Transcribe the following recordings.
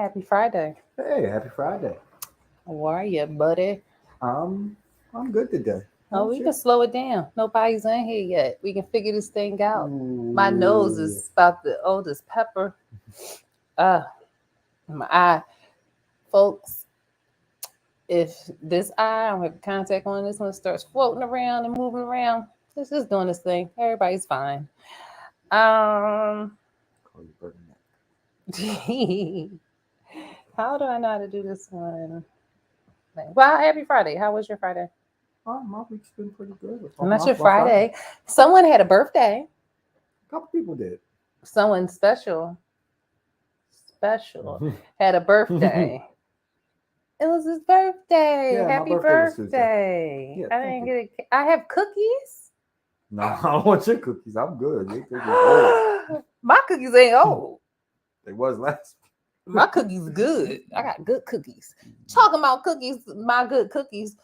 Happy Friday. Hey, happy Friday. How are you, buddy? Um, I'm good today. How Oh, about we can you? slow it down. Nobody's in here yet. We can figure this thing out. My nose Ooh, is about the oldest pepper. Uh, my eye. Folks, if this eye, I don't have contact on this one, starts floating around and moving around, it's just doing this thing. Everybody's fine. Um, call you Burton. how do I know how to do this one? Well, happy Friday. How was your Friday? My week's been pretty good. Not your My Friday. Friday. Someone had a birthday. A couple people did. Someone special had a birthday. It was his birthday. Yeah, my Happy birthday was Tuesday. birthday. Yeah, I thank didn't you. get it. I have cookies. No, I don't want your cookies. I'm good. Your cookies old. My cookies ain't old. They was last. My cookies good. I got good cookies. Talking about cookies, my good cookies.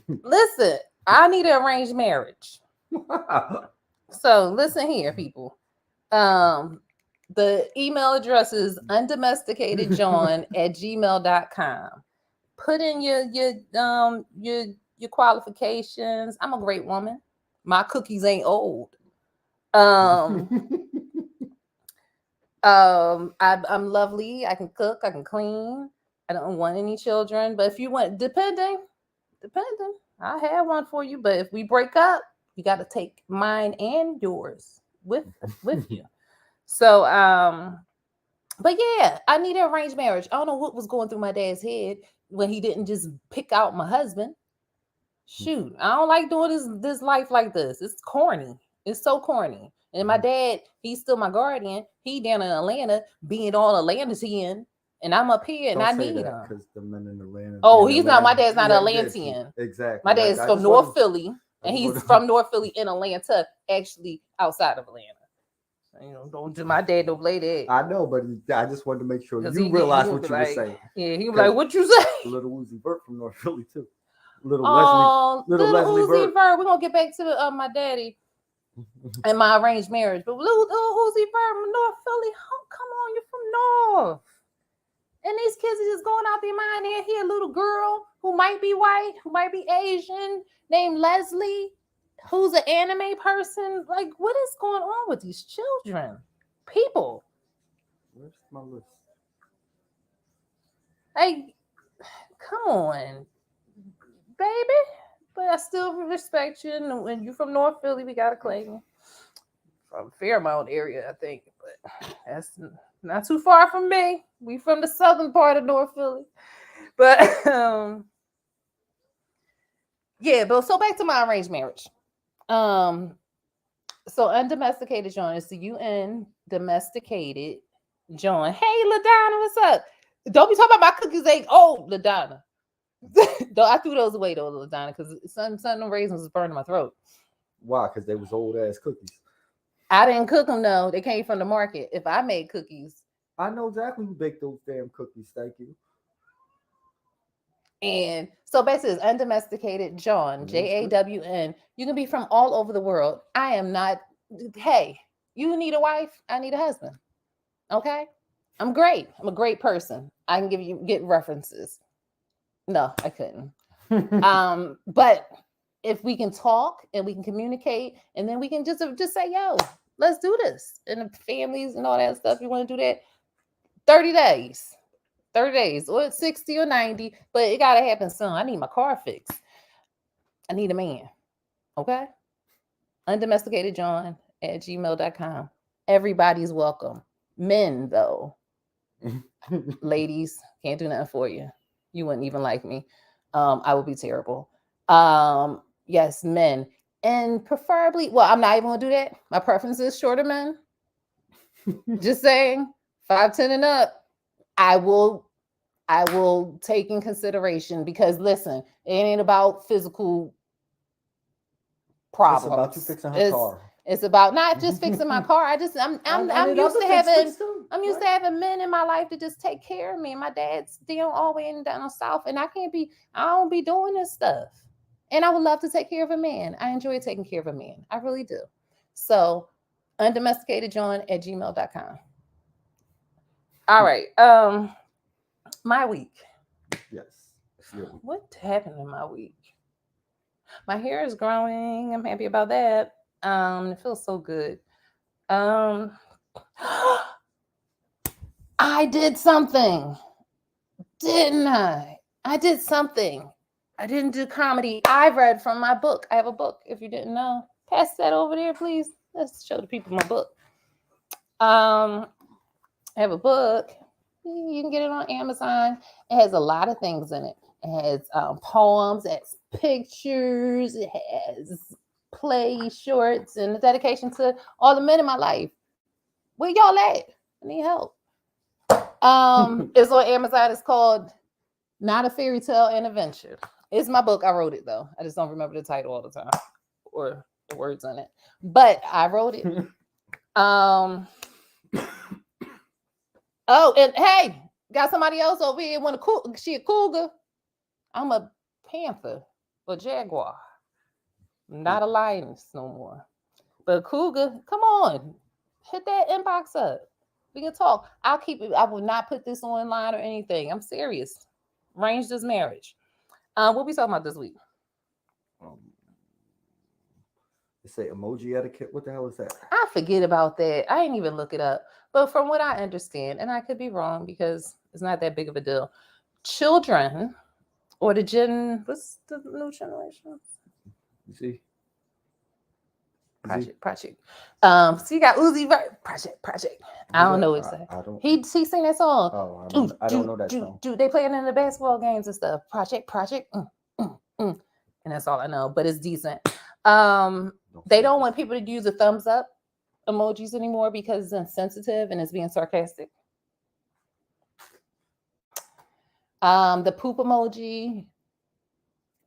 Listen, I need an arranged marriage. So listen here, people. The email address is undomesticatedjohn@gmail.com. Put in your qualifications. I'm a great woman. My cookies ain't old. Um, I'm lovely. I can cook. I can clean. I don't want any children. But if you want, depending, I have one for you. But if we break up, you got to take mine and yours with you. So, but yeah, I need an arranged marriage. I don't know what was going through my dad's head when he didn't just pick out my husband. Shoot, I don't like doing this life like this. It's corny. It's so corny. And my dad, he's still my guardian. He down in Atlanta being all Atlantean, and I'm up here and Don't I say need that him. because the men in Atlanta. Oh, In he's not. My Atlanta. dad's not Yeah, Atlantean. exactly. My dad's I from just North wanted. Philly, I and just he's wanted. from North Philly in Atlanta, actually outside of Atlanta. You know, don't do my dad don't play that. I know, but I just wanted to make sure Because you he realize would what be you were like, saying. yeah, he was Because like, what you say? Little Uzi Vert from North Philly too. Little Leslie, Oh, little little Leslie Uzi Vert. Vert. We're gonna get back to my daddy and my arranged marriage. But little Uzi Vert from North Philly. Oh, come on, you're from North. And these kids are just going out their mind. They're here, a little girl who might be white, who might be Asian, named Leslie, who's an anime person. Like, what is going on with these children? People. Where's my list? Like, come on, baby. But I still respect you. And when you're from North Philly, we gotta claim you. From Fairmount area, I think. But that's not too far from me. We from the southern part of North Philly. But yeah, but so back to my arranged marriage. Um, so undomesticated John is the UN domesticated John. Hey, LaDonna, what's up? Don't be talking about my cookies ain't old, LaDonna. I threw those away though, LaDonna, because some of them raisins was burning my throat. Why? Because they was old ass cookies. I didn't cook them though. They came from the market. If I made cookies, I know exactly who baked those damn cookies. Thank you. and so basically, it's undomesticated John, Jawn. You can be from all over the world. I am not. Hey, you need a wife. I need a husband. Okay, I'm great. I'm a great person. I can get references. No, I couldn't. But if we can talk and we can communicate, and then we can just say, "Yo, let's do this," and the families and all that stuff. You want to do that? 30 days. 30 days, or it's 60 or 90, but it gotta happen soon. I need my car fixed. I need a man. Okay? Undomesticatedjohn@gmail.com. Everybody's welcome. Men, though, ladies, can't do nothing for you. You wouldn't even like me. I would be terrible. Yes, men. And preferably, well, I'm not even gonna do that. My preference is shorter men. Just saying, 5'10" and up. I will take in consideration because listen, it ain't about physical It's about you problems. fixing her car. It's about not just fixing my car. I'm used to having used to having men in my life to just take care of me. And my dad's still all the way down south, and I don't be doing this stuff. And I would love to take care of a man. I enjoy taking care of a man. I really do. So undomesticatedjohn@gmail.com. All right. My week. Yes. What happened in my week? My hair is growing. I'm happy about that. It feels so good. I did something, didn't I? I did something. I didn't do comedy. I read from my book. I have a book. If you didn't know, pass that over there, please. Let's show the people my book. I have a book. You can get it on Amazon. It has a lot of things in it. It has poems, it has pictures, it has play shorts, and a dedication to all the men in my life. Where y'all at? I need help. It's on Amazon. It's called Not a Fairy Tale and Adventure. It's my book. I wrote it though. I just don't remember the title all the time or the words on it. But I wrote it. Oh, and hey, got somebody else over here want to she a cougar. I'm a panther or jaguar. Not a lioness no more. But a cougar, come on. Hit that inbox up. We can talk. I'll keep it. I will not put this online or anything. I'm serious. Arrange this marriage. What we talking about this week? They say emoji etiquette. What the hell is that? I forget about that. I didn't even look it up. But from what I understand, and I could be wrong because it's not that big of a deal, children or what's the new generation? You see? Project. So you got Uzi Project. I don't know what to say. I don't. He sing that song. Oh, I don't know that song. They playing in the basketball games and stuff. Project. And that's all I know. But it's decent. They don't want people to use the thumbs up emojis anymore because it's insensitive and it's being sarcastic. The poop emoji,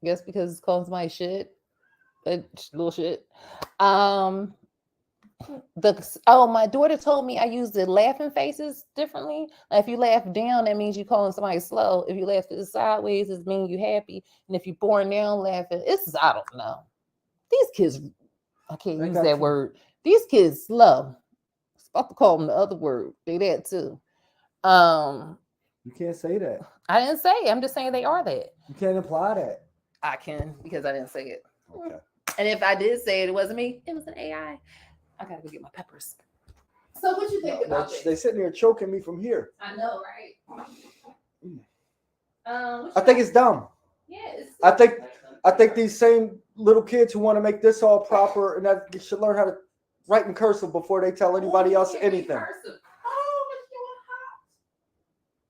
I guess because it's calling somebody shit. Little shit. My daughter told me I use the laughing faces differently. Like if you laugh down, that means you're calling somebody slow. If you laugh sideways, it means you're happy. And if you're born down laughing, I don't know. These kids, I can't use that word. These kids slow. It's about to call them the other word. They that too. You can't say that. I didn't say. I'm just saying they are that. You can't imply that. I can because I didn't say it. Okay. And if I did say it wasn't me. It was an AI. I gotta go get my peppers. So what you think about this? They sitting there choking me from here. I know, right? I think it's dumb. Yeah, I think these same little kids who want to make this all proper and that they should learn how to write in cursive before they tell anybody else anything. Oh, it's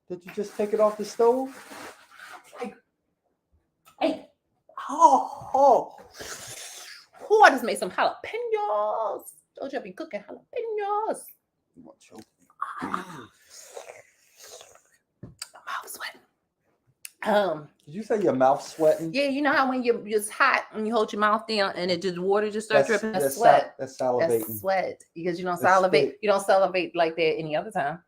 so Did you just take it off the stove? Hey. Oh, I just made some jalapenos. Told you I'll be cooking jalapenos. You want to choke me? My mouth sweating. Did you say your mouth sweating? Yeah, you know how when it's hot when you hold your mouth down and it just water just starts dripping. That's sweat. That's salivating. That's sweat because you don't salivate. You don't salivate like that any other time.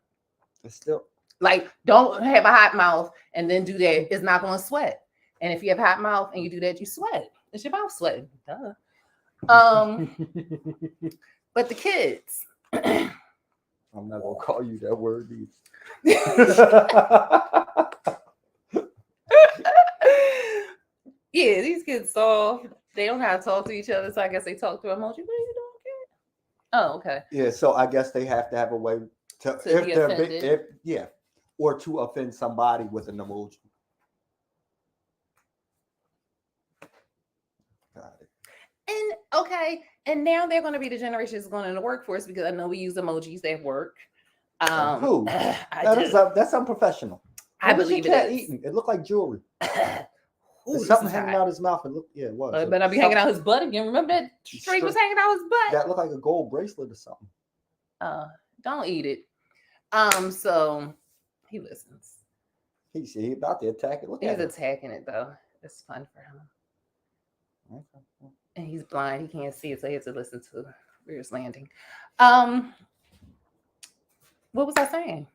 It's still like don't have a hot mouth and then do that. It's not going to sweat. And if you have a hot mouth and you do that, you sweat. It's your mouth sweating. Duh. But the kids. I'm not gonna call you that word either. Yeah, these kids they don't have to talk to each other, so I guess they talk through emoji. What are you doing, kid? Oh, okay. Yeah, so I guess they have to have a way to if be they're offended. or to offend somebody with an emoji. Got it. And now they're going to be the generation that's going in the workforce because I know we use emojis at work. Who? That's unprofessional. I believe it is. Eating? It looked like jewelry. Something hanging out his mouth. It was. But I'll be hanging out his butt again. Remember that string was hanging out his butt? That looked like a gold bracelet or something. Don't eat it. So he listens. He's about to attack it. He's attacking it though. It's fun for him. Okay. And he's blind. He can't see it, so he has to listen to Rear's Landing. What was I saying?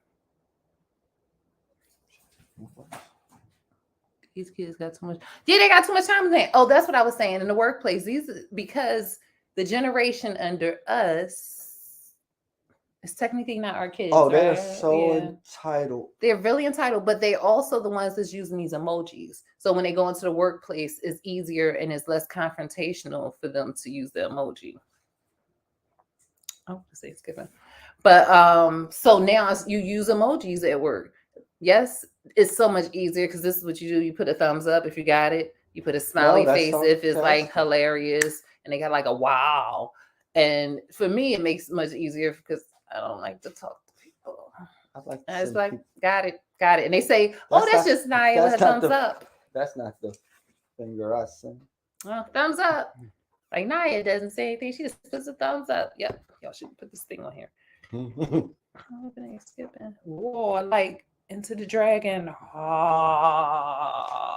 These kids got too much. Yeah, they got too much time. Oh, that's what I was saying in the workplace. Because the generation under us It's technically not our kids. Oh, they're right? so Yeah. entitled. They're really entitled, but they're also the ones that's using these emojis. So when they go into the workplace, it's easier and it's less confrontational for them to use the emoji. Oh, say skipping. But so now you use emojis at work. Yes, it's so much easier because this is what you do. You put a thumbs up if you got it. You put a smiley that's face if it's like sarcastic. hilarious, and they got like a wow. And for me, it makes it much easier because I don't like to talk to people. I like to And it's send like, people. got it, and they say, "Oh, that's not- just Nia with a that's not thumbs the- up." That's not the finger I send. Well, thumbs up. Like Nia doesn't say anything; she just puts a thumbs up. Yep, y'all should put this thing on here. Opening, skipping. Whoa, like Into the Dragon.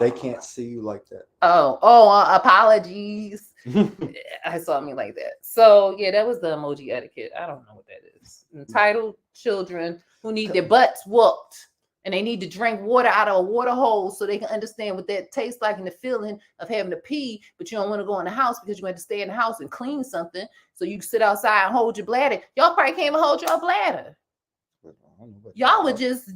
They can't see you like that. Apologies. I saw me like that. So yeah, that was the emoji etiquette. I don't know what that is. Entitled children who need their butts whooped and they need to drink water out of a water hole so they can understand what that tastes like and the feeling of having to pee, but you don't want to go in the house because you want to stay in the house and clean something. So you can sit outside and hold your bladder. Y'all probably can't even hold your bladder. Y'all would just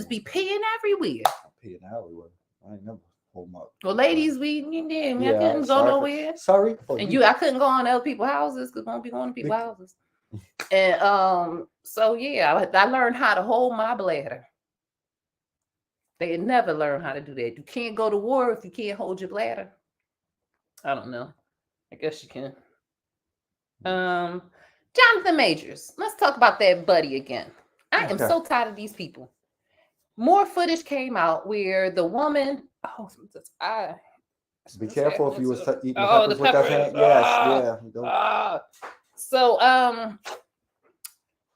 be peeing everywhere. Peeing everywhere. I ain't never hold my. Well, ladies, I couldn't go nowhere. Sorry. And I couldn't go on other people's houses because I won't be going to people's houses. And so yeah, I learned how to hold my bladder. They never learn how to do that. You can't go to war if you can't hold your bladder. I don't know. I guess you can. Jonathan Majors. Let's talk about that buddy again. I am so tired of these people. More footage came out where the woman. Be careful if you was eating the peppers with that hand. Yes, yeah. So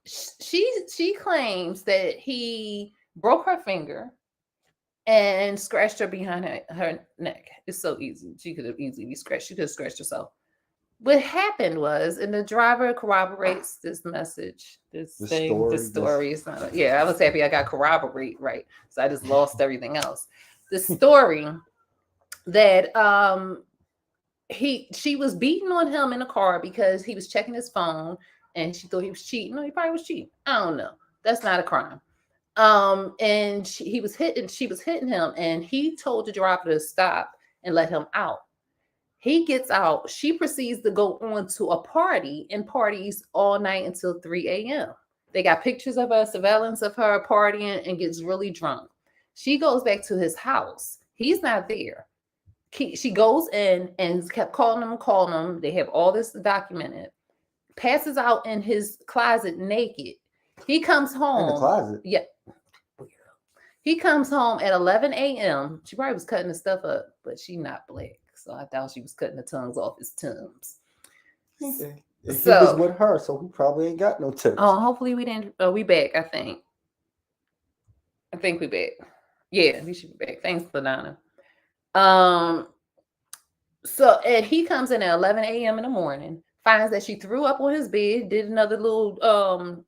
she claims that he broke her finger and scratched her behind her neck. It's so easy. She could have easily scratched. She could have scratched herself. What happened was, and the driver corroborates this message, the story. Is not. I was happy I got corroborate right, so I just lost everything else. The story that she was beating on him in the car because he was checking his phone and she thought he was cheating. No, he probably was cheating. I don't know. That's not a crime. And she was hitting him, and he told the driver to stop and let him out. He gets out. She proceeds to go on to a party and parties all night until 3 a.m. They got pictures of her, surveillance of her partying, and gets really drunk. She goes back to his house. He's not there. She goes in and kept calling him. They have all this documented. Passes out in his closet naked. He comes home. In the closet? Yeah. He comes home at 11 a.m. She probably was cutting the stuff up, but she not black. So I thought she was cutting the tongues off his Timbs. He was with her, so he probably ain't got no Timbs. Oh, hopefully we didn't. Oh, we back, I think. we back. Yeah, we should be back. Thanks, LaDonna. So, and he comes in at 11 a.m. in the morning, finds that she threw up on his bed, did another little,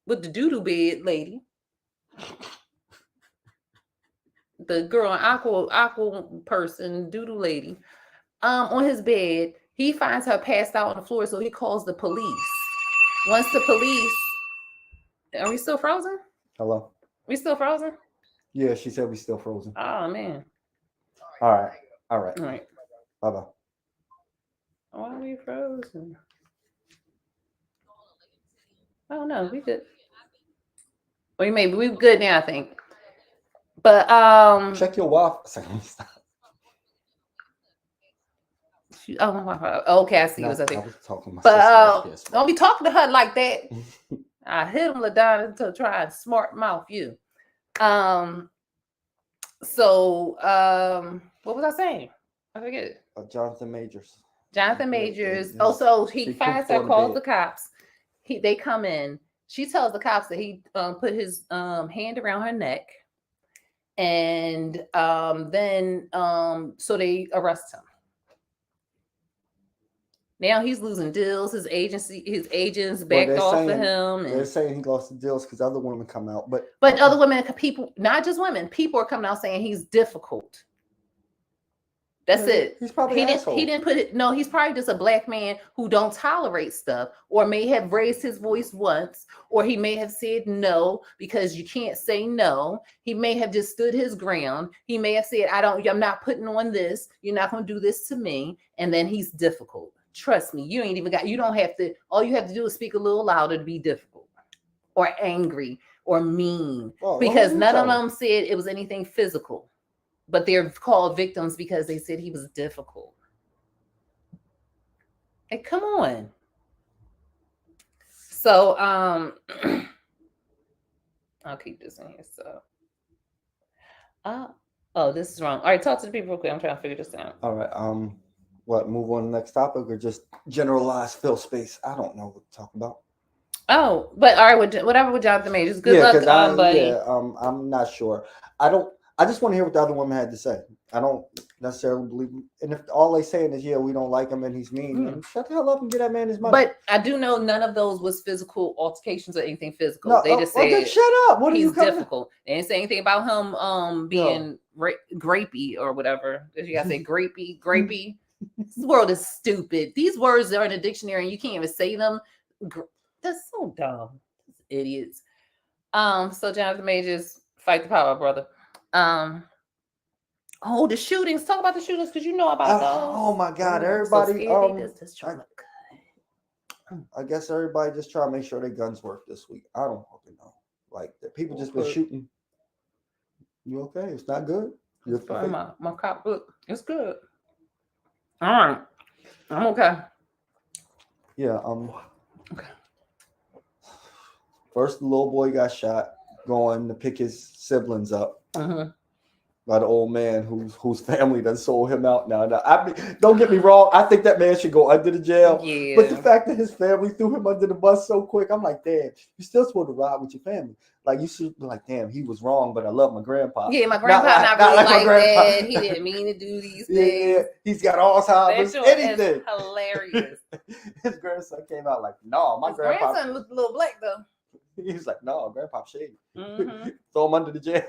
with the doo-doo bed lady. The girl, aqua person, doo-doo lady, on his bed. He finds her passed out on the floor, so he calls the police. Once the police, are we still frozen? Hello? We still frozen? Yeah, she said we still frozen. Oh, man. All right. Bye-bye. Why are we frozen? Oh, no, we good. Well, maybe we're good now, I think. But check your Wi-Fi. Okay, I see what I think. I was talking to my sister. Don't be talking to her like that. I hit him, LaDonna, to try and smart mouth you. So what was I saying? I forget. Jonathan Majors. So he finds her, calls the cops. They come in. She tells the cops that he put his hand around her neck. And then so they arrest him. Now he's losing deals. His agents backed off of him. They're saying he lost the deals because other women come out, but other women, people, not just women, people are coming out saying he's difficult. That's it. He's probably He an didn't. asshole. He didn't put it. No, he's probably just a black man who don't tolerate stuff, or may have raised his voice once, or he may have said no because you can't say no. He may have just stood his ground. He may have said, I'm not putting on this. You're not going to do this to me." And then he's difficult. Trust me, you ain't even got. You don't have to. All you have to do is speak a little louder to be difficult, or angry, or mean, because none of them said it was anything physical. But they're called victims because they said he was difficult. Hey, come on. So, I'll keep this in here. So, oh, this is wrong. All right, talk to the people real quick. I'm trying to figure this out. All right. What? Move on to the next topic, or just generalized fill space? I don't know what to talk about. Oh, but all right, whatever with Jonathan Majors. Good luck, buddy. Yeah, I'm not sure. I just want to hear what the other women had to say. I don't necessarily believe him. And if all they saying is, yeah, we don't like him and he's mean, then shut the hell up and get that man his money. But I do know none of those was physical altercations or anything physical. No, they just said, then shut up. What he's difficult. They didn't say anything about him being grapey or whatever. You gotta say grapey. This world is stupid. These words are in a dictionary and you can't even say them. That's so dumb. Idiots. So Jonathan Majors, fight the power, brother. Oh, the shootings. Talk about the shootings because you know about those. Oh my God, everybody. I guess everybody just trying to make sure their guns work this week. I don't fucking know. Like the people just been shooting. You okay? It's not good. It's fine. My cop book. It's good. All right. I'm okay. Yeah. Okay. First, the little boy got shot going to pick his siblings up by the old man whose family done sold him out now. Don't get me wrong. I think that man should go under the jail. Yeah. But the fact that his family threw him under the bus so quick, I'm like, damn, you're still supposed to ride with your family. Like, you should be like, damn, he was wrong, but I love my grandpa. Yeah, my grandpa not really like that. He didn't mean to do these things. Yeah, he's got Alzheimer's, anything. Hilarious. His grandson came out like, no, my grandson looked a little black, though. He was like, no, grandpa shady. Throw him under the jail.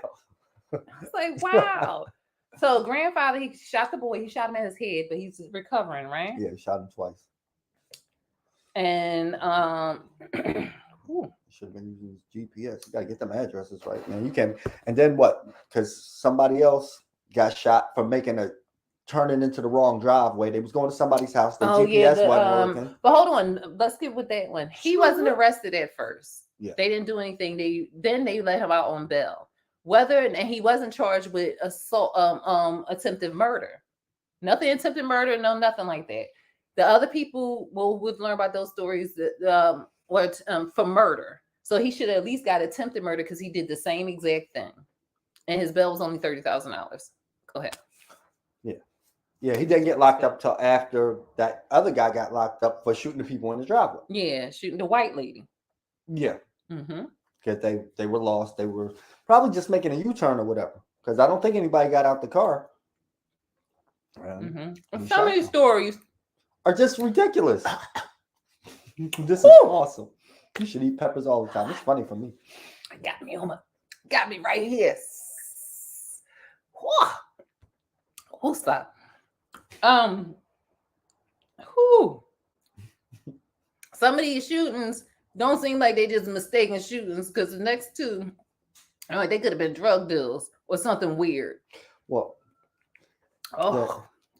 It's like, wow. So grandfather, he shot the boy. He shot him in his head, but he's recovering, right? Yeah, he shot him twice. And should have been using his GPS. You gotta get them addresses right, man. You can. And then what? Because somebody else got shot for turning into the wrong driveway. They was going to somebody's house. The GPS wasn't working. But hold on, let's get with that one. He wasn't arrested at first. Yeah. They didn't do anything. They let him out on bail. And he wasn't charged with assault, attempted murder. Nothing attempted murder, no, nothing like that. The other people would learn about those stories that were for murder. So he should have at least got attempted murder because he did the same exact thing. And his bail was only $30,000. Go ahead. Yeah. Yeah, he didn't get locked up till after that other guy got locked up for shooting the people in the driveway. Yeah, shooting the white lady. Yeah. Because they were lost. They were probably just making a U-turn or whatever. Because I don't think anybody got out the car. Some of these stories are just ridiculous. This is awesome. You should eat peppers all the time. It's funny for me. Got me right here. Stop. Some of these shootings don't seem like they just mistaken shootings because the next two, they could have been drug deals or something weird. Well,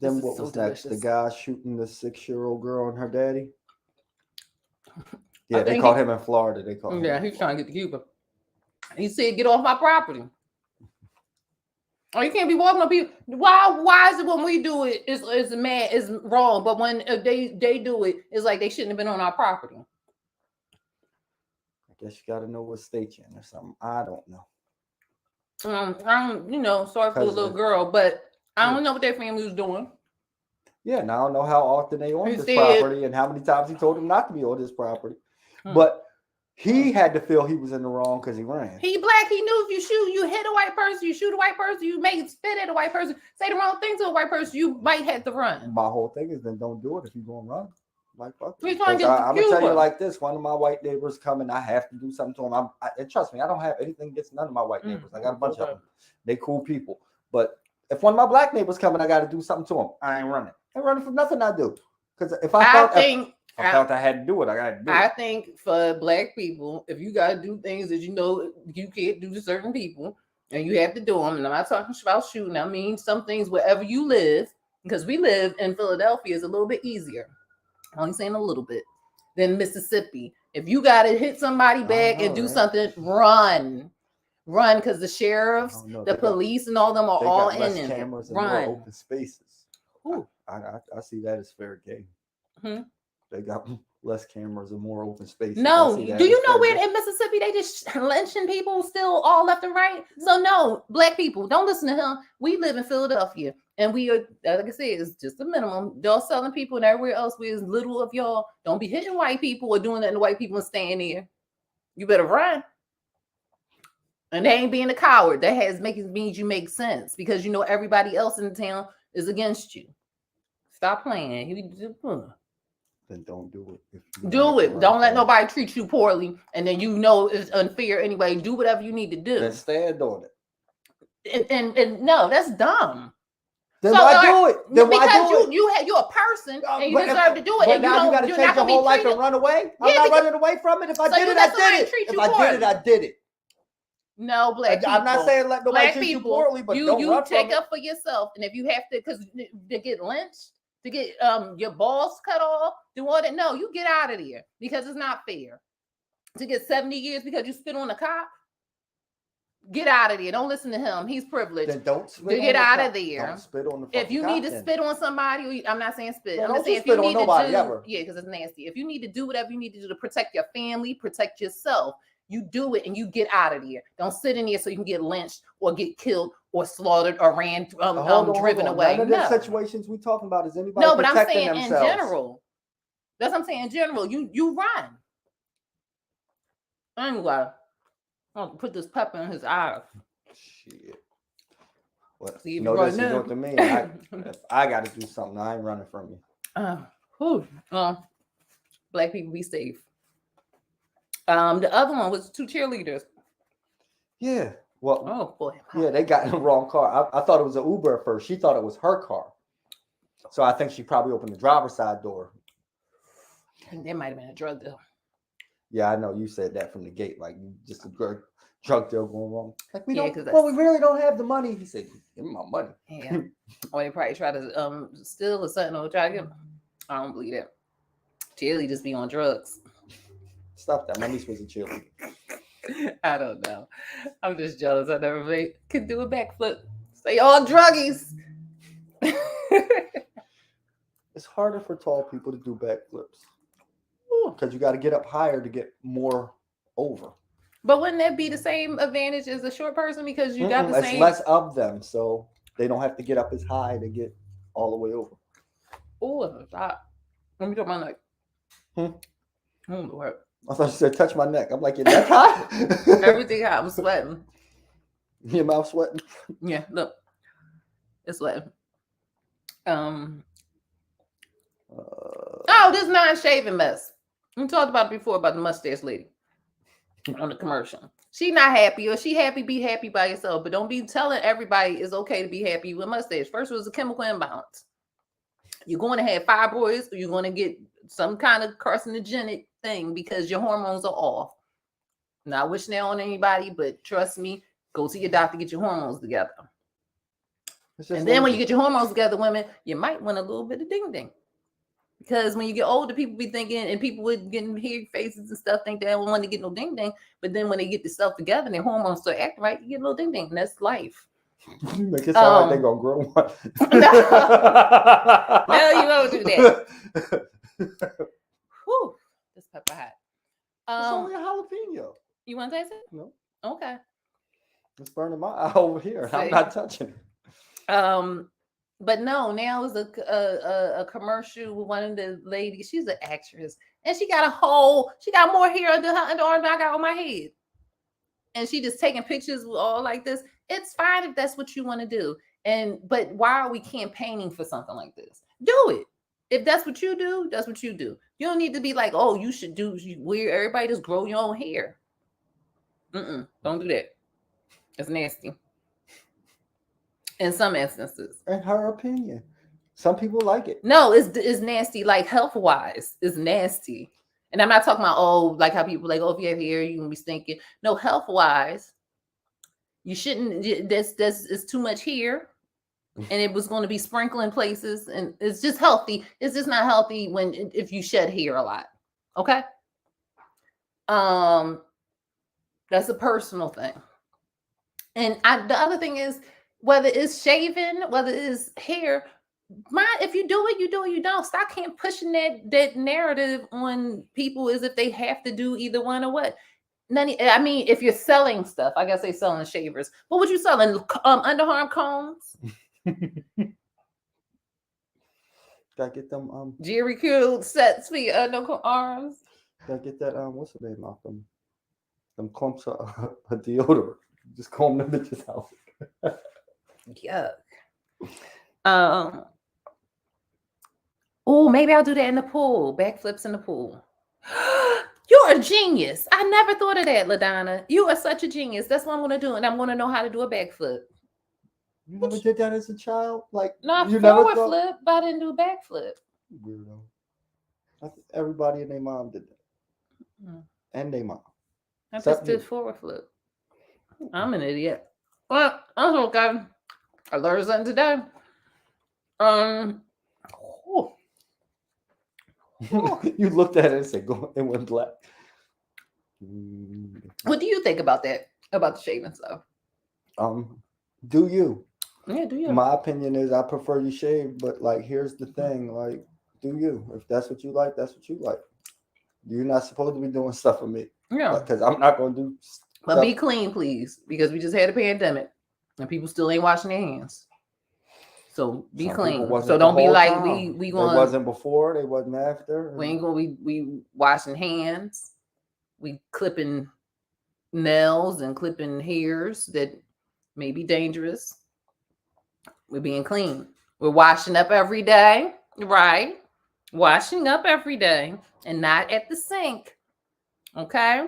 then what was next? The guy shooting the 6-year-old girl and her daddy? Yeah, they caught him in Florida. They caught him. Yeah, he's trying to get to Cuba. He said, "Get off my property." Oh, you can't be walking on people. Why is it when we do it, it's wrong, but when they do it, it's like they shouldn't have been on our property? I guess you got to know what state you're in or something. I don't know. I'm, sorry for the little girl, but I don't know what their family was doing. Yeah, now I don't know how often they own this property and how many times he told them not to be on this property. But he had to feel he was in the wrong because he ran. He black. He knew if you hit a white person, you shoot a white person, you make it spit at a white person, say the wrong thing to a white person, you might have to run. My whole thing is then don't do it if you're going to run. Like, fuck it. I'm going to tell you like this. One of my white neighbors coming, I have to do something to him. And trust me, I don't have anything against none of my white neighbors. I got a bunch of them. They cool people. But If one of my black neighbors coming, I got to do something to them. I ain't running. I ain't running for nothing I do. Because if I felt I had to do it, I got to do it. I think for black people, if you got to do things that you know you can't do to certain people, and you have to do them, and I'm not talking about shooting, I mean some things wherever you live, because we live in Philadelphia is a little bit easier. I'm only saying a little bit than Mississippi. If you got to hit somebody back and do something, run, because the sheriffs, the police, and all them are all in them. Cameras and more open spaces. I see that as fair game. They got less cameras and more open spaces. No, do you know where in Mississippi they just lynching people still all left and right? So no, black people, don't listen to him. We live in Philadelphia, and we are, like I said, it's just the minimum. Y'all selling people, and everywhere else we is little of y'all. Don't be hitting white people or doing that to white people and staying there. You better run. And they ain't being a coward. That means you make sense because you know everybody else in the town is against you. Stop playing. Then don't do it. Do it. Don't let nobody treat you poorly, and then you know it's unfair anyway. Do whatever you need to do. Then stand on it. And no, that's dumb. Then why do it? Then why do it? You're a person and you deserve to do it. But and now you got to change your whole life and run away. I'm not running away from it. If I did it, I did it. If I did it, I did it. No, black people. I'm not saying let nobody treat you poorly, but you take up for yourself. And if you have to, because to get lynched, to get your balls cut off, do all that. No, you get out of there because it's not fair. To get 70 years because you spit on a cop, get out of there. Don't listen to him. He's privileged. Then don't spit to get out of there. Don't spit on the if you need to spit on somebody, I'm not saying spit. I'm don't saying if spit you need on nobody to do, ever. Yeah, because it's nasty. If you need to do whatever you need to do to protect your family, protect yourself, you do it and you get out of there. Don't sit in there so you can get lynched or get killed or slaughtered or driven away. None of the situations we talking about is anybody no, but I'm saying themselves. In general. That's what I'm saying. In general, you run. Anyway, I'll put this pepper in his eye. Shit. What? See, No, this is what to me. If I got to do something, I ain't running from you. Black people, be safe. The other one was 2 cheerleaders. Yeah. Well, oh boy. Yeah, they got in the wrong car. I thought it was an Uber at first. She thought it was her car. So I think she probably opened the driver's side door. I think there might have been a drug deal. Yeah, I know you said that from the gate, like just a drug deal going wrong. Like we really don't have the money. He said, "Give me my money." Yeah. Or they probably try to steal or something or try to get. I don't believe that. Cheerleaders be on drugs. Stop that. My niece was a cheerleader. I don't know. I'm just jealous. I never could do a backflip. Say all druggies. It's harder for tall people to do backflips because you got to get up higher to get more over. But wouldn't that be the same advantage as a short person because you got the same? It's less of them, so they don't have to get up as high to get all the way over. Oh, stop. Let me touch my neck. Oh, Lord. I thought you said touch my neck. I'm like, your neck hot? Everything hot. I'm sweating. Your mouth sweating? Yeah, look. It's sweating. This non-shaving mess. We talked about it before about the mustache lady on the commercial. She not happy, or she happy, be happy by yourself. But don't be telling everybody it's okay to be happy with mustache. First, it was a chemical imbalance. You're going to have fibroids, or you're going to get some kind of carcinogenic thing because your hormones are off. Not wishing that on anybody, but trust me, go to your doctor, get your hormones together. And then when you get your hormones together, women, you might want a little bit of ding-ding. Because when you get older, people be thinking, and people with getting hair faces and stuff think they don't want to get no ding-ding. But then when they get themselves together and their hormones start acting right, you get a little ding-ding. And that's life. You make it sound like they're going to grow one. No, you won't do that. Whew, this pepper hot. It's only a jalapeno. You want to taste it? No. Okay. It's burning my eye over here. See? I'm not touching it. But no, now is a commercial with one of the ladies. She's an actress, and she got more hair under her underarm than I got on my head. And she just taking pictures with all like this. It's fine if that's what you want to do. But why are we campaigning for something like this? Do it. If that's what you do, that's what you do. You don't need to be like, oh, you should where everybody just grow your own hair. Don't do that. It's nasty. In some instances. In her opinion. Some people like it. No, it's nasty. Like health wise, it's nasty. And I'm not talking about like how people like, if you have hair, you can be stinking. No, health wise, you shouldn't. This is too much hair, and it was going to be sprinkling places, and it's just healthy. It's just not healthy if you shed hair a lot. Okay. That's a personal thing. And the other thing is, whether it's shaving, whether it's hair, if you do it, you do it. You don't. Stop pushing that narrative on people as if they have to do either one or what. I mean, if you're selling stuff, I guess they selling shavers. What would you selling? Underarm combs? Gotta get them Jerry Curl sets for your underarms. Gotta get that what's the name off them? Them clumps of deodorant. Just comb them bitches out. Yuck. Oh, maybe I'll do that in the pool. Backflips in the pool. You're a genius. I never thought of that, LaDonna. You are such a genius. That's what I'm going to do. And I'm going to know how to do a backflip. You never did that as a child? Like, not you forward flip, but I didn't do backflip. Weirdo. I think everybody and their mom did that. Mm. And their mom. I just did forward flip. I'm an idiot. Well, that's okay. I learned something today. You looked at it and said, "Go," and went black. What do you think about that? About the shaving stuff? Do you? Yeah, do you? My opinion is I prefer you shave, but like, here's the thing: like, do you? If that's what you like, that's what you like. You're not supposed to be doing stuff for me. Yeah, because I'm not going to do. But stuff. Be clean, please, because we just had a pandemic and people still ain't washing their hands. So be clean. So don't be like time. we going. It wasn't before. They wasn't after. We ain't going. We washing hands. We clipping nails and clipping hairs that may be dangerous. We're being clean. We're washing up every day, right? Washing up every day and not at the sink. Okay?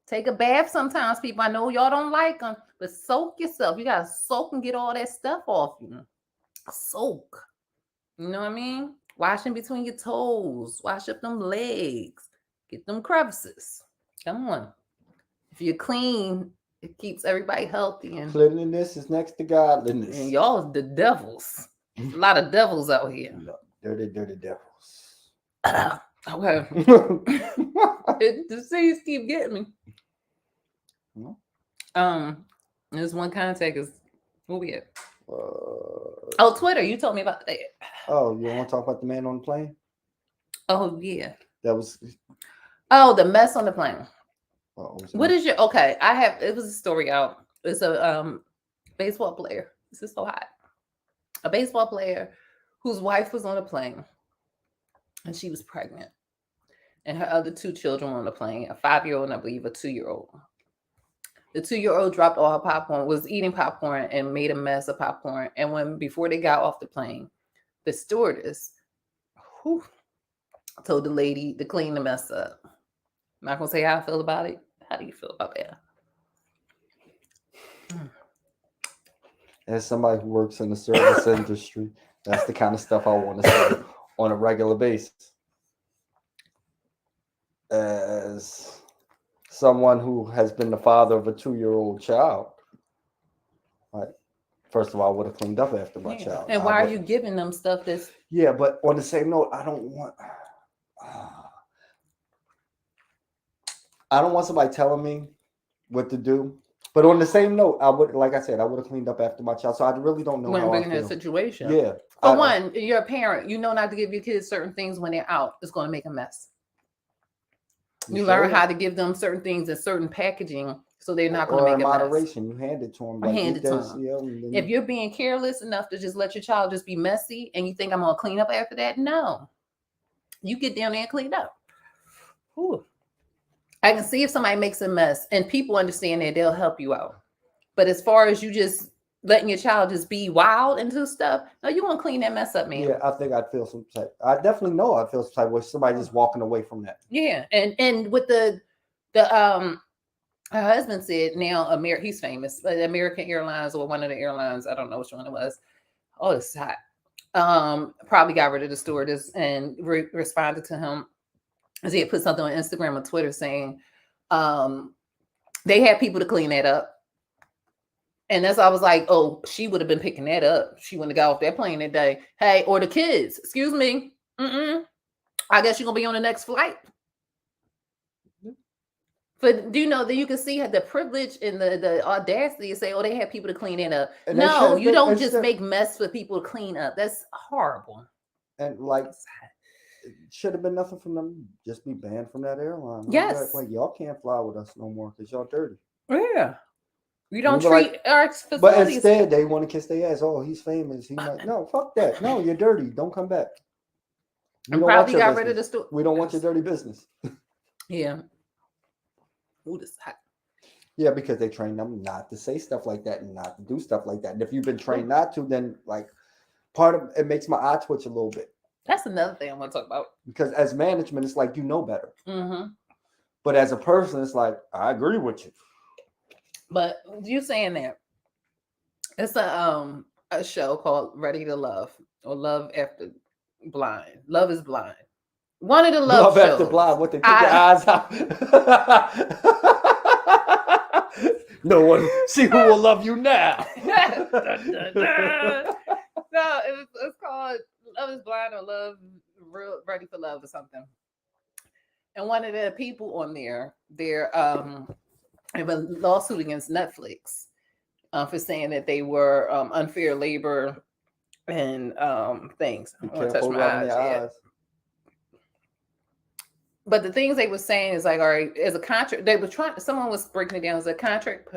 Take a bath sometimes, people. I know y'all don't like them, but soak yourself. You got to soak and get all that stuff off you. Soak. You know what I mean? Washing between your toes. Wash up them legs. Get them crevices. Come on. If you're clean, it keeps everybody healthy. And cleanliness is next to godliness. And y'all the devils. A lot of devils out here. Dirty, dirty devils. Okay. The disease keep getting me. There's one contact is where we at? Twitter. You told me about that. Oh, you want to talk about the man on the plane? Oh yeah. That was. Oh, the mess on the plane. What is your okay? It was a story out. It's a baseball player. This is so hot. A baseball player whose wife was on a plane and she was pregnant. And her other two children were on the plane, a 5-year-old and I believe a 2-year-old. The 2-year-old dropped all her popcorn, was eating popcorn and made a mess of popcorn. And before they got off the plane, the stewardess told the lady to clean the mess up. I'm not gonna say how I feel about it. How do you feel about that? As somebody who works in the service industry, that's the kind of stuff I want to say on a regular basis. As someone who has been the father of a 2-year-old child, like, first of all, I would have cleaned up after my child. And why are you giving them stuff that's... Yeah, but on the same note, I don't want somebody telling me what to do. But on the same note, I would have cleaned up after my child. So I really don't know how I feel. When in a situation. Yeah. For one, you're a parent. You know not to give your kids certain things when they're out. It's going to make a mess. You learn how to give them certain things in certain packaging so they're not going to make a moderation. mess. You hand it to them. Like, hand it to them. If you're being careless enough to just let your child just be messy and you think I'm going to clean up after that, no. You get down there and clean up. Ooh. I can see if somebody makes a mess and people understand that they'll help you out. But as far as you just letting your child just be wild and do stuff, no, you want to clean that mess up, man. Yeah, I think I'd feel some type. I definitely know I'd feel some type with somebody just walking away from that. Yeah, and with the Her husband said now he's famous, but American Airlines or one of the airlines, I don't know which one it was. Oh, it's hot. Probably got rid of the stewardess and responded to him as he had put something on Instagram or Twitter saying they had people to clean that up. And that's I was like, oh, she would have been picking that up. She wouldn't have got off that plane that day. Hey, or the kids, excuse me. I guess you're gonna be on the next flight. But do you know that you can see the privilege and the audacity to say, oh, they have people to clean it up. And no, you don't just make mess for people to clean up. That's horrible. And like, it should have been nothing from them. Just be banned from that airline. Yes. Like y'all can't fly with us no more because y'all dirty. Yeah. You don't treat our facilities. But instead, they want to kiss their ass. Oh, he's famous. He might. No, fuck that. No, you're dirty. Don't come back. And probably got rid of the store. We don't want your dirty business. Yeah. Ooh, this is hot. Yeah, because they train them not to say stuff like that and not to do stuff like that. And if you've been trained not to, then like part of it makes my eye twitch a little bit. That's another thing I want to talk about. Because as management, it's like you know better. But as a person, it's like I agree with you. But you saying that it's a show called Ready to Love or Love After Blind. Love is Blind. One of the love shows. After Blind. What they take your eyes out. No one see who will love you now. No, it's called Love is Blind or Ready for Love or something. And one of the people on there, they're have a lawsuit against Netflix for saying that they were unfair labor and things. I don't want to touch my eyes yet. But the things they were saying is like, all right, as a contract, they were trying. Someone was breaking it down as a contract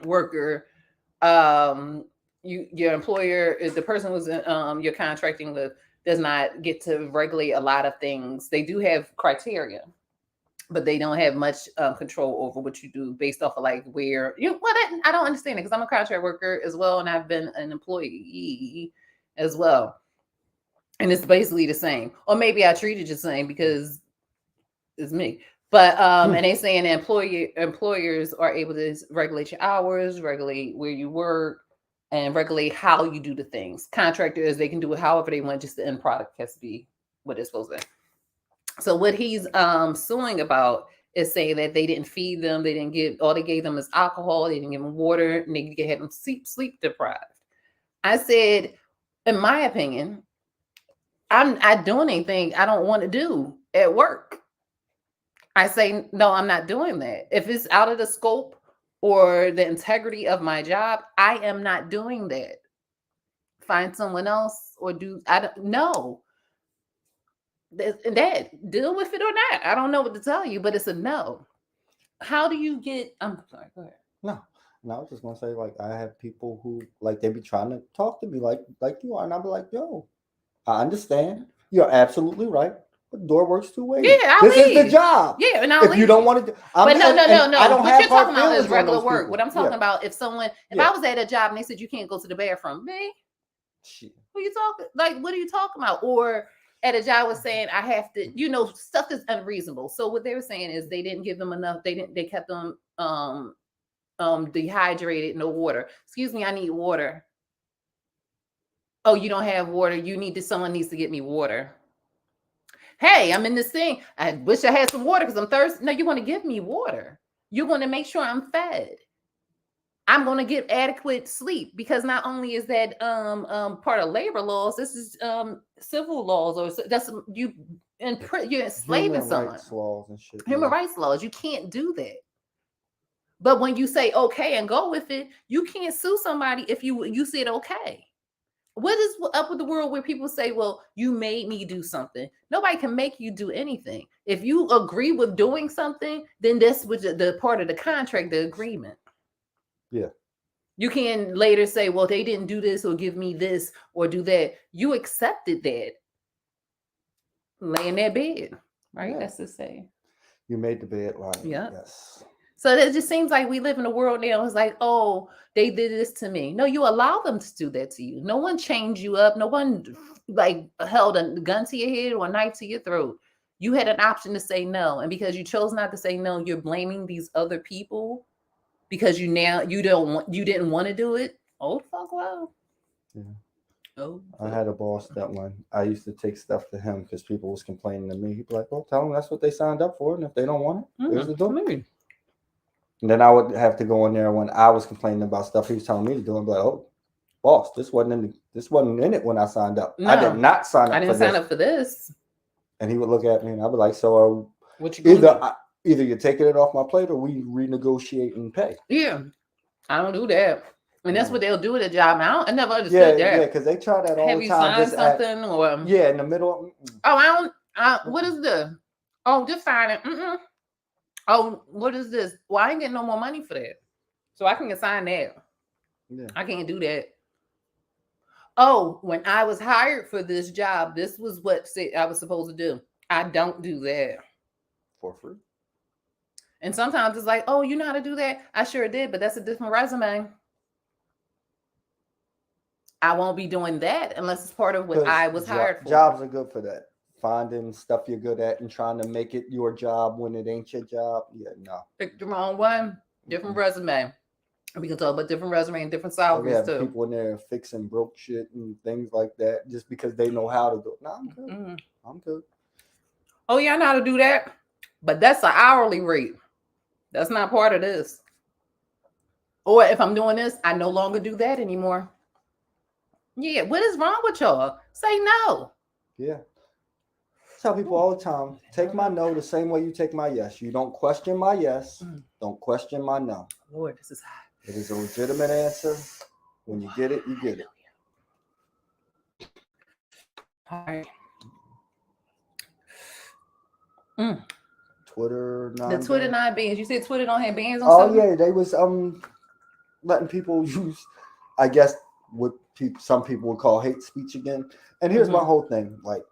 worker. Your employer, the person who's you're contracting with, does not get to regulate a lot of things. They do have criteria, but they don't have much control over what you do based off of like where you. Well, I don't understand it because I'm a contract worker as well, and I've been an employee as well. And it's basically the same, or maybe I treated you the same because it's me. But and they saying employers are able to regulate your hours, regulate where you work, and regulate how you do the things. Contractors, they can do it however they want. Just the end product has to be what it's supposed to be. So what he's suing about is saying that they didn't feed them, they didn't give, all they gave them is alcohol, they didn't give them water, and they had them sleep deprived. I said, in my opinion, I'm not doing anything I don't want to do at work. I say, no, I'm not doing that. If it's out of the scope or the integrity of my job, I am not doing that. Find someone else or I don't know. That deal with it or not. I don't know what to tell you, but it's a no. How do you get? I'm sorry. Go ahead. No, I was just gonna say, like, I have people who like they be trying to talk to me like you are, and I'll be like, yo, I understand. You're absolutely right. The door works two ways. Yeah, this is the job. Yeah, and if you don't want to, but no. I don't what have you're talking about is regular work. People. What I'm talking about, if I was at a job and they said you can't go to the bathroom, me, who you talking? Like, what are you talking about? Or at a job was saying I have to, stuff is unreasonable. So what they were saying is they didn't give them enough. They kept them dehydrated, no water. Excuse me, I need water. Oh, you don't have water. Someone needs to get me water. Hey, I'm in this thing. I wish I had some water because I'm thirsty. No, you want to give me water. You're going to make sure I'm fed. I'm going to get adequate sleep because not only is that part of labor laws, this is civil laws, or that's you're enslaving someone. Rights laws and shit. Human rights laws. You can't do that. But when you say okay and go with it, you can't sue somebody if you said okay. What is up with the world where people say, well, you made me do something? Nobody can make you do anything. If you agree with doing something, then that's the part of the contract, the agreement. Yeah. You can later say, well, they didn't do this or give me this or do that. You accepted that. Lay in that bed, right? Yeah. That's to say. You made the bed right. Yeah. Yes. So it just seems like we live in a world now. It's like, oh, they did this to me. No, you allow them to do that to you. No one chained you up. No one like held a gun to your head or a knife to your throat. You had an option to say no, and because you chose not to say no, you're blaming these other people because you didn't want to do it. Oh fuck well. Yeah. Oh, I had a boss that one. I used to take stuff to him because people was complaining to me. He'd be like, "Well, tell them that's what they signed up for, and if they don't want it, there's the door." And then I would have to go in there when I was complaining about stuff he was telling me to do, and be like, "Oh, boss, this wasn't in it when I signed up. No, I did not sign up. I didn't sign up for this." And he would look at me, and I'd be like, "So, what you either you're taking it off my plate, or we renegotiate and pay." Yeah, I don't do that. And that's what they'll do at a job. I never understood that. Yeah, because they try that all Have the you time. signed something or in the middle. Oh, what is this? Oh, just sign it. Oh, what is this? Well, I ain't getting no more money for that, so I can sign that. Yeah. I can't do that. Oh, when I was hired for this job, this was what I was supposed to do. I don't do that For free. And sometimes it's like, oh, you know how to do that? I sure did, but that's a different resume. I won't be doing that unless it's part of what I was hired for. Jobs are good for that. Finding stuff you're good at and trying to make it your job when it ain't your job. Yeah, no. Pick the wrong one. Different resume. We can talk about different resume and different salaries too. People in there fixing broke shit and things like that just because they know how to do it. No, I'm good. I'm good. Oh, yeah, I know how to do that. But that's an hourly rate. That's not part of this. Or if I'm doing this, I no longer do that anymore. Yeah, what is wrong with y'all? Say no. Yeah. I tell people all the time, take my no the same way you take my yes. You don't question my yes. Don't question my no. Lord, this is hot. It is a legitimate answer. When you get it, you get it. All right. Twitter 9 The Twitter 9 bans. You said Twitter don't have bans on something? something? Yeah, they was letting people use, I guess, what some people would call hate speech again. And here's my whole thing. Like,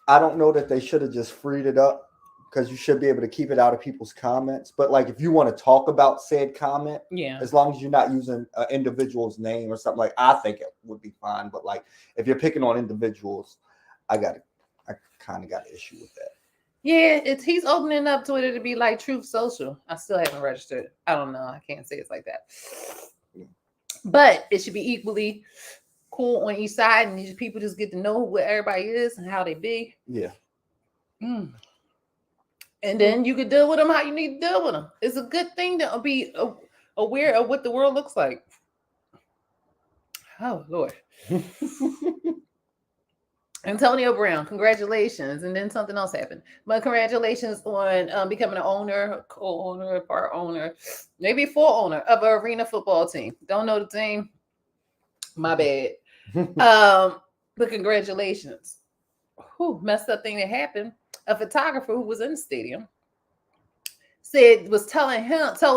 I don't know that they should have just freed it up because you should be able to keep it out of people's comments. But like, if you want to talk about said comment, as long as you're not using an individual's name or something, like, I think it would be fine. But like, if you're picking on individuals, I kind of got an issue with that. Yeah, he's opening up Twitter to be like Truth Social. I still haven't registered. I don't know. I can't say it's like that. But it should be equally cool on each side, and these people just get to know who everybody is and how they be. Yeah. And then you can deal with them how you need to deal with them. It's a good thing to be aware of what the world looks like. Oh, Lord. Antonio Brown, congratulations. And then something else happened. But congratulations on becoming an owner, co-owner, part owner, maybe full owner of an arena football team. Don't know the team. My bad. But congratulations. Messed up thing that happened. A photographer who was in the stadium was tell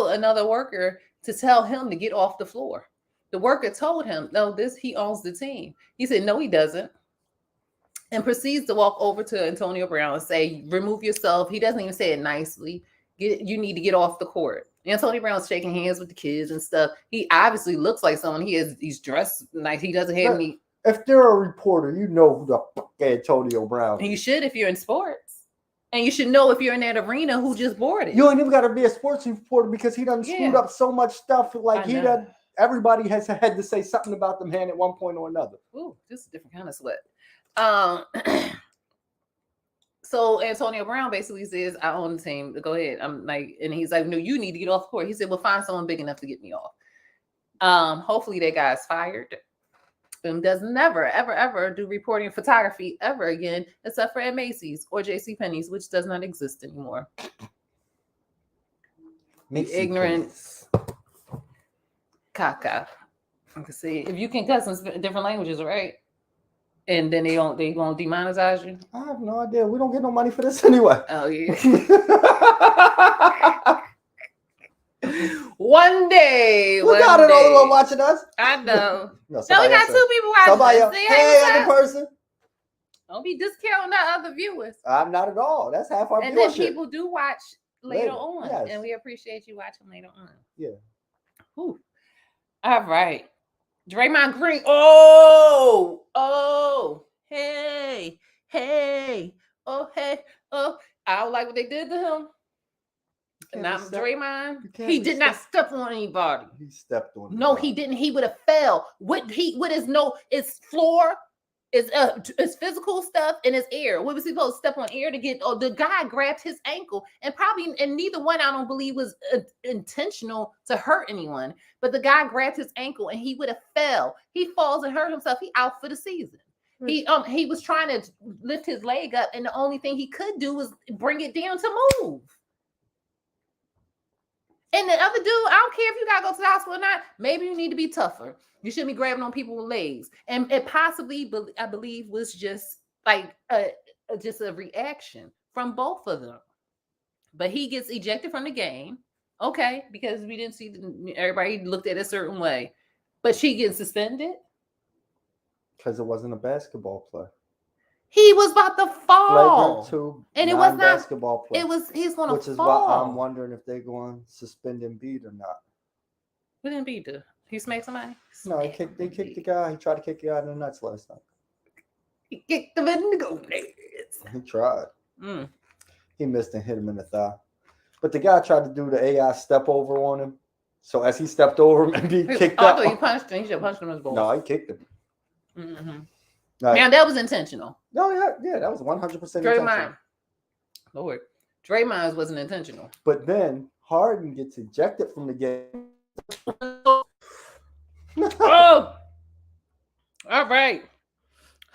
another worker to tell him to get off the floor. The worker told him, no, he owns the team. He said, no, he doesn't. And proceeds to walk over to Antonio Brown and say, remove yourself. He doesn't even say it nicely. You need to get off the court. Antonio Brown's shaking hands with the kids and stuff. He obviously looks like someone. He's dressed nice. He doesn't have any. If they're a reporter, you know who the fuck Antonio Brown is. And you should if you're in sports. And you should know if you're in that arena who just boarded. You ain't even got to be a sports reporter because he done screwed up so much stuff. Like everybody has had to say something about them hand at one point or another. Ooh, this is a different kind of sweat. So Antonio Brown basically says, I own the team. Go ahead. I'm like, and he's like, no, you need to get off the court. He said, well, find someone big enough to get me off. Hopefully that guy's fired and does never, ever, ever do reporting photography ever again, except for at Macy's or JCPenney's, which does not exist anymore. Ignorance. Caca. I can see if you can cuss in different languages, right? And then they won't demonetize you. I have no idea. We don't get no money for this anyway. Oh yeah. One day. We got it all watching us. I know. No, we got 2 people watching somebody us. Hey, other person. Don't be discounting our other viewers. I'm not at all. That's half our viewership. And then people do watch later on. Yes. And we appreciate you watching later on. Yeah. Whew. All right. Draymond Green. Oh, hey. hey, oh, hey, oh. I don't like what they did to him. Not Draymond. He did not step on anybody. He stepped on. No, he didn't. He would have fell. With his floor, his physical stuff and his air. What was he supposed to step on air to get? Oh, the guy grabbed his ankle and neither one I don't believe was intentional to hurt anyone. But the guy grabbed his ankle and he would have fell. He falls and hurt himself. He out for the season. He was trying to lift his leg up, and the only thing he could do was bring it down to move. And the other dude, I don't care if you gotta go to the hospital or not. Maybe you need to be tougher. You shouldn't be grabbing on people with legs. And it possibly, I believe, was just like just a reaction from both of them. But he gets ejected from the game, okay, because we didn't see everybody looked at it a certain way. But she gets suspended because it wasn't a basketball play. He was about to fall, and it was not basketball play. He's going to fall. Which is why I'm wondering if they're going to suspend Embiid or not. What did Embiid do? He smacked somebody? No, they kicked the guy. He tried to kick the guy in the nuts last night. He kicked him in the gonads. He tried. He missed and hit him in the thigh. But the guy tried to do the AI step over on him. So as he stepped over him, Embiid kicked up. I thought he punched him. He should have punched him in his balls. No, he kicked him. Mm-hmm. Right. Now that was intentional. No, yeah, that was 100% intentional. Lord, Draymond wasn't intentional. But then Harden gets ejected from the game. Oh, all right.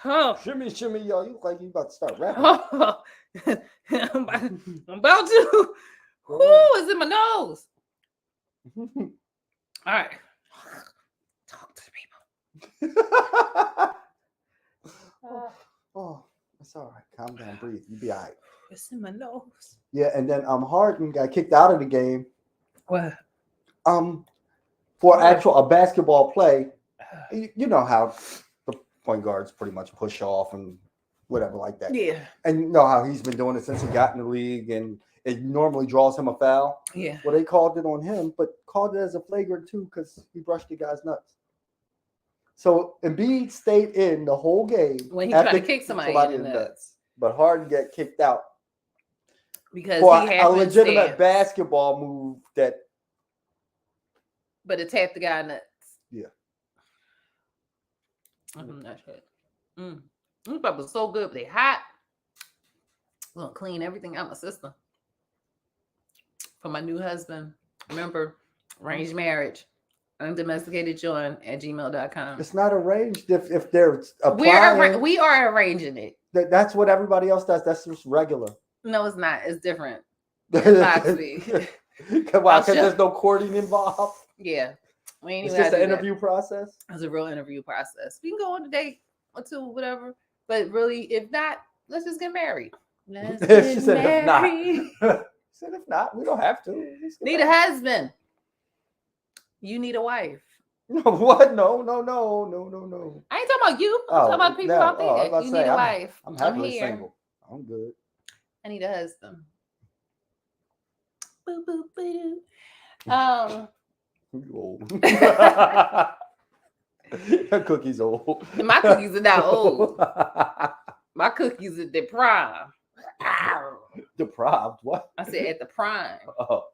Oh. Shimmy, y'all. You look like you about to start rapping. Oh. I'm about to. Ooh, it's in my nose. All right. Talk to the people. Oh, it's all right. Calm down, breathe. You'll be all right. It's in my nose. Yeah, and then Harden got kicked out of the game. What? For a basketball play. You know how the point guards pretty much push off and whatever like that. Yeah. And you know how he's been doing it since he got in the league, and it normally draws him a foul. Yeah. Well, they called it on him, but called it as a flagrant too because he brushed the guy's nuts. So Embiid stayed in the whole game when he tried to kick somebody in the nuts. But Harden got kicked out because for he had a legitimate basketball move but it tapped the guy nuts. Yeah. I'm not sure. These peppers so good, but they hot. I'm gonna clean everything out my system for my new husband. Remember, arranged marriage. Undomesticatedjohn@gmail.com. It's not arranged if they're applying. We are arranging it. That's what everybody else does. That's just regular. No, it's not. It's different. It's Why? Because there's no courting involved. Yeah. It's just an interview process. It's a real interview process. We can go on a date or two, whatever. But really, if not, let's just get married. Let's get married. She said, if not, we don't have to. Need a husband. You need a wife. No, what? No. I ain't talking about you. I'm talking about people out there. You need a wife. I'm happily single. I'm good. I need a husband. Boop, boop, boop. You old. Your cookies old. My cookies are not old. My cookies are deprived. Deprived? What? I said at the prime. Oh.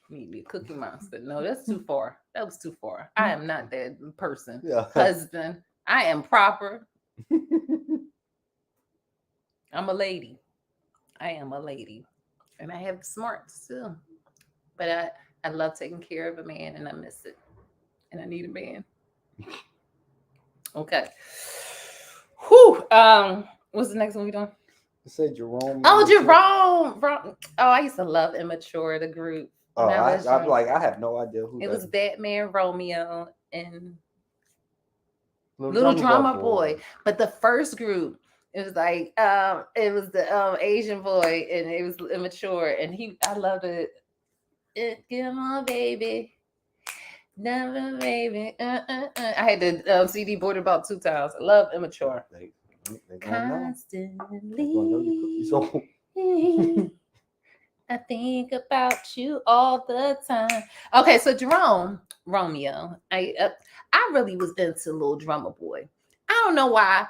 Need me a cookie monster. No, that's too far. That was too far. I am not that person. Yeah. Husband. I am proper. I'm a lady. I am a lady. And I have smarts too. But I love taking care of a man and I miss it. And I need a man. Okay. Whew. What's the next one we doing? You said Jerome. Oh, Jerome. Oh, I used to love Immature, the group. Oh, I'm like, I have no idea who it was. Batman, Romeo, and Little Drama Boy. But the first group, it was like it was the Asian boy, and it was Immature, and I loved it. Come on, baby. Never, baby. I had the CD boarded about 2 times. I love Immature. They Constantly. I think about you all the time. Okay, so Romeo. I really was into Little Drummer Boy. I don't know why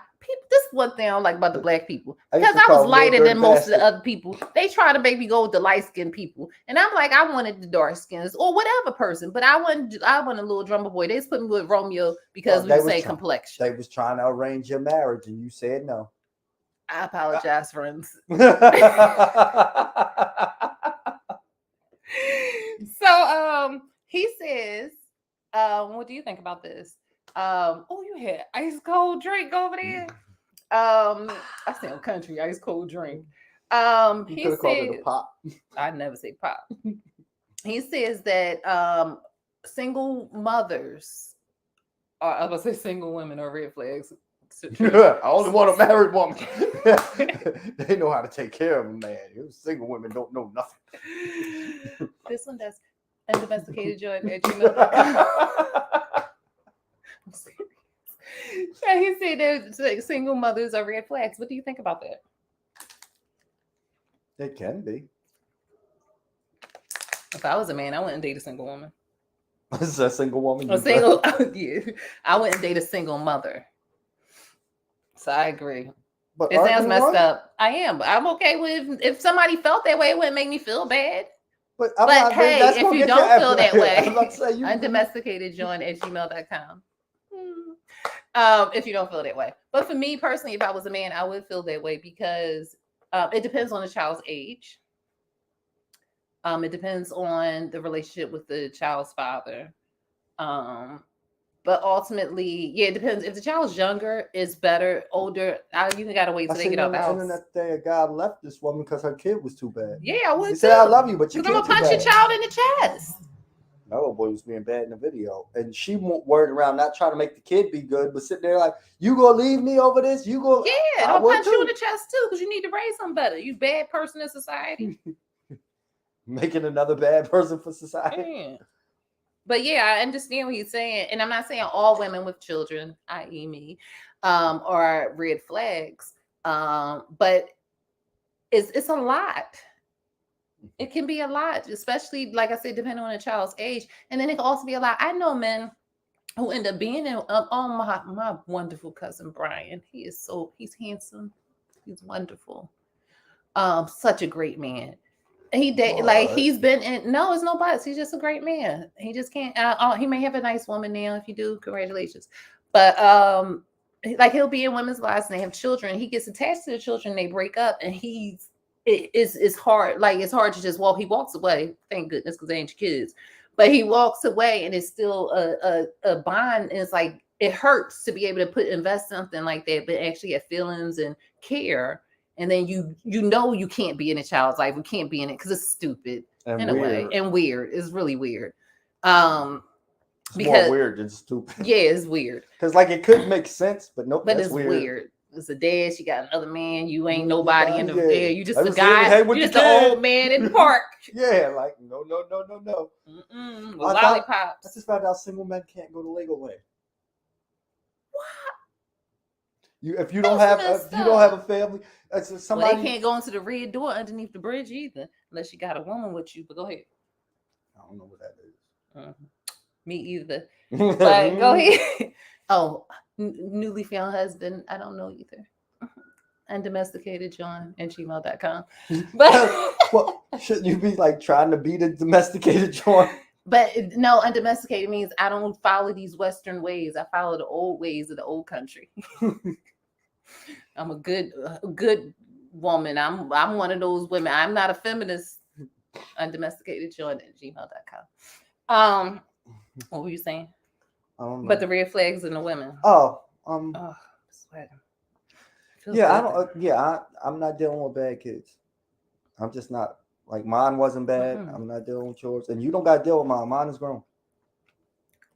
This is one thing I don't like about the black people. I used Because to I was call them little lighter than dirty most of the bastards. other people. They try to make me go with the light-skinned people. And I'm like, I wanted the dark skins or whatever person, but I want a little drummer boy. They just put me with Romeo because we They the was same trying- complexion. They was trying to arrange your marriage, and you said no. I apologize, friends. So he says, what do you think about this? Oh, you had ice cold drink over there. I sound country, ice cold drink. You He could have called it said, a pop. I never say pop. He says that single mothers, or I was gonna say single women are red flags. I only want a married woman. They know how to take care of a man. You single women don't know nothing. This one does. Undomesticated Jordan at gmail.com. I'm serious. So he said that single mothers are red flags. What do you think about that? It can be. If I was a man, I wouldn't date a single woman. Is that a single woman? A single, yeah, I wouldn't date a single mother. So I agree. But It sounds messed up. I am, but I'm okay with if somebody felt that way, it wouldn't make me feel bad. But Hey, if you don't feel that way, undomesticatedjohn at gmail.com. If you don't feel that way. But for me personally, if I was a man, I would feel that way because it depends on the child's age. It depends on the relationship with the child's father. But ultimately, yeah, it depends. If the child's younger, it's better. Older, you gotta wait till they get out the house. Internet day, a guy left this woman because her kid was too bad. Yeah, I would. He said, "I love you, but you I'm gonna punch your child in the chest." My little boy was being bad in the video, and she worried around not trying to make the kid be good, but sitting there like, "You gonna leave me over this? You go?" Yeah, I'll punch you in the chest too because you need to raise them better. You bad person in society. Making another bad person for society. Yeah. But yeah, I understand what he's saying, and I'm not saying all women with children, i.e., me, are red flags. But it's a lot. It can be a lot, especially like I said, depending on the child's age, and then it can also be a lot. I know men who end up being in. Oh my wonderful cousin Brian, he's handsome, he's wonderful, such a great man. He's been in. No, it's no buts. He's just a great man. He just can't. He may have a nice woman now. If you do, congratulations. But like he'll be in women's lives and they have children. He gets attached to the children. They break up, and it's hard. Like it's hard to just walk. He walks away. Thank goodness, because they ain't your kids. But he walks away, and it's still a bond. And it's like it hurts to be able to invest something like that, but actually have feelings and care. And then you can't be in a child's life. We can't be in it because it's stupid in a way and weird. It's really weird. It's more weird than stupid. Yeah, it's weird. Because like it could make sense, but nope. But it's weird. It's a dad. She got another man. You ain't nobody in the air. You just a guy. You just an old man in the park. Yeah, like no. With lollipops. I just found out single men can't go to Legoland. If you don't have a family, somebody. They can't go into the red door underneath the bridge either, unless you got a woman with you. But go ahead. I don't know what that is. Me either. But go ahead. Oh, newly found husband. I don't know either. Undomesticatedjohn at gmail.com. But well, shouldn't you be like trying to be the domesticated John? But no, undomesticated means I don't follow these Western ways. I follow the old ways of the old country. I'm a good woman. I'm one of those women. I'm not a feminist. Undomesticatedjohn at gmail.com. What were you saying? I don't know. But the red flags in the women. I'm sweating. I'm not dealing with bad kids. I'm just not. Like mine wasn't bad. Mm-hmm. I'm not dealing with yours, and you don't got to deal with mine. Mine is grown.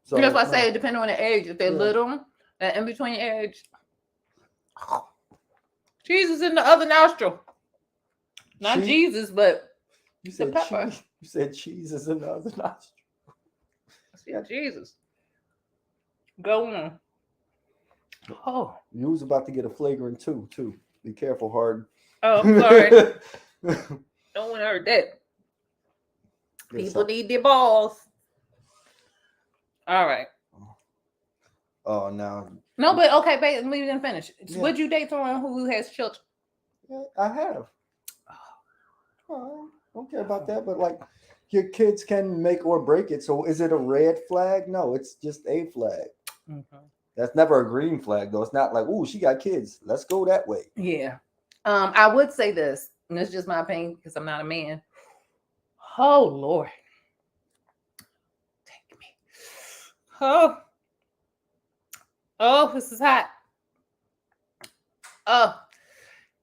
So that's why I say, depending on the age. If they're little, and in between age, Jesus in the other nostril. Not Jesus, but you said pepper. You said Jesus in the other nostril. Yeah, Jesus. Go on. Oh, you was about to get a flagrant too. Be careful, Harden. Oh, I'm sorry. No one heard that. People need their balls. All right. Oh, now No, but okay, babe, we didn't finish. Yeah. Would you date someone who has children? Yeah, I have. Well, I don't care about that, but like your kids can make or break it. So is it a red flag? No, it's just a flag. Mm-hmm. That's never a green flag though. It's not like, oh, she got kids. Let's go that way. Yeah. I would say this, and it's just my opinion because I'm not a man. Oh Lord. Take me. Oh, this is hot. Oh,